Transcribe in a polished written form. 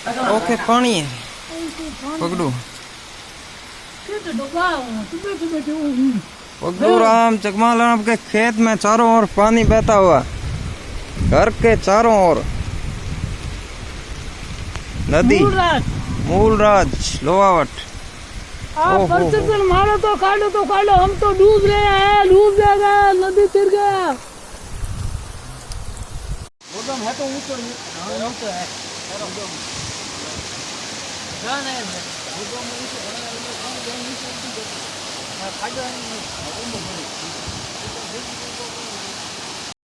okay पानी है पकड़ो पकड़ो राम चकमाल आपके खेत में चारों ओर पानी बहता हुआ घर के चारों ओर नदी मूलराज लोहावट मारो तो काटो हम तो डूब रहे हैं डूब जाएगा नदी तिर गया है तो ऊंचा है